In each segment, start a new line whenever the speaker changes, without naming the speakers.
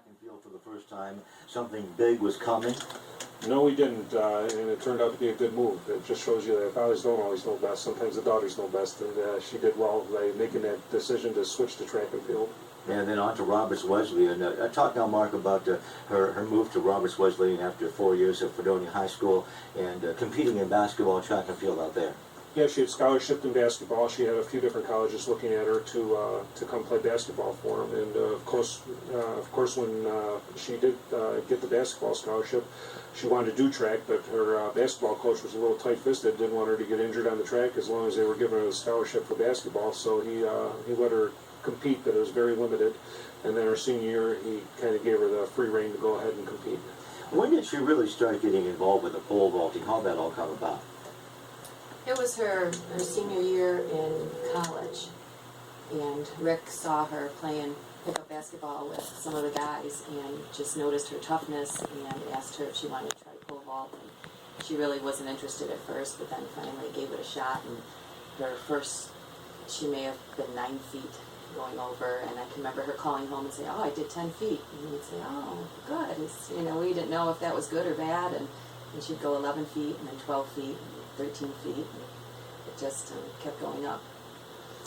and field for the first time? Something big was coming?
No, we didn't, and it turned out to be a good move. It just shows you that fathers don't always know best. Sometimes the daughters know best, and she did well by making that decision to switch to track and field.
And then on to Roberts Wesley. And talk now, Mark, about her move to Roberts Wesley after 4 years at Fredonia High School and competing in basketball, track and field out there.
Yeah, she had scholarship in basketball. She had a few different colleges looking at her to come play basketball for them. And of course, when she did get the basketball scholarship, she wanted to do track, but her basketball coach was a little tight-fisted. Didn't want her to get injured on the track as long as they were giving her the scholarship for basketball. So he let her compete, but it was very limited. And then her senior year, he kind of gave her the free rein to go ahead and compete.
When did she really start getting involved with the pole vaulting? How did that all come about?
It was her senior year in college, and Rick saw her playing pickup basketball with some of the guys and just noticed her toughness and asked her if she wanted to try pole vault. And she really wasn't interested at first, but then finally gave it a shot. And her first, she may have been 9 feet going over, and I can remember her calling home and saying, "Oh, I did 10 feet." And we'd say, "Oh, good." We didn't know if that was good or bad, and she'd go 11 feet and then 12 feet. 13 feet, and it just kept going up.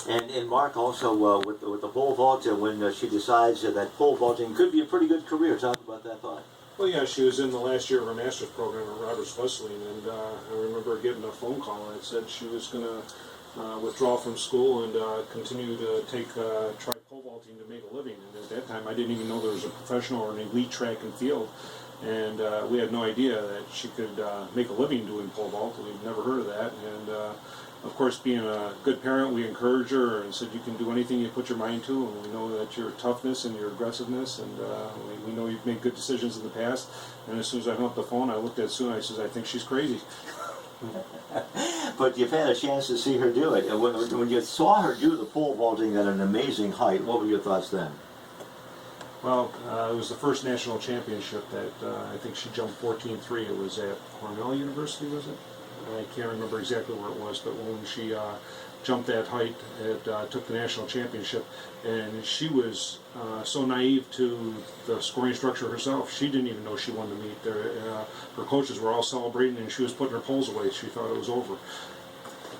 And Mark, also with the pole vault, when she decides that pole vaulting could be a pretty good career, talk about that thought.
Well, yeah, she was in the last year of her master's program at Roberts Wesley, and I remember getting a phone call that said she was going to withdraw from school and continue to try pole vaulting to make a living. And at that time, I didn't even know there was a professional or an elite track and field. And we had no idea that she could make a living doing pole vault. We'd never heard of that. And of course, being a good parent, we encouraged her and said, "You can do anything you put your mind to, and we know that your toughness and your aggressiveness, and we know you've made good decisions in the past." And as soon as I hung up the phone, I looked at Sue and I said, "I think she's crazy."
But you've had a chance to see her do it. And when you saw her do the pole vaulting at an amazing height, what were your thoughts then?
Well, it was the first national championship that I think she jumped 14.3. It was at Cornell University, was it? I can't remember exactly where it was, but when she jumped that height, it took the national championship. And she was so naive to the scoring structure herself. She didn't even know she won the meet. Her coaches were all celebrating, and she was putting her poles away. She thought it was over.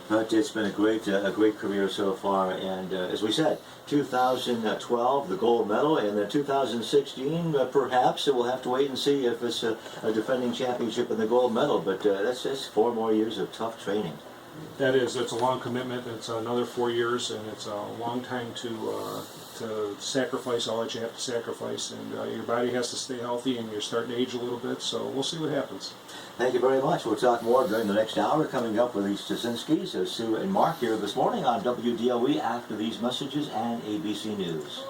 But it's been a great career so far, and as we said, 2012 the gold medal, and then 2016 perhaps we'll have to wait and see if it's a defending championship and the gold medal. But that's just 4 more years of tough training.
That is, it's a long commitment. It's another 4 years, and it's a long time to sacrifice all that you have to sacrifice. And your body has to stay healthy, and you're starting to age a little bit. So we'll see what happens.
Thank you very much. We'll talk more during the next hour. Coming up with these Stasinskis, Sue and Mark here this morning on WDOE after these messages and ABC News.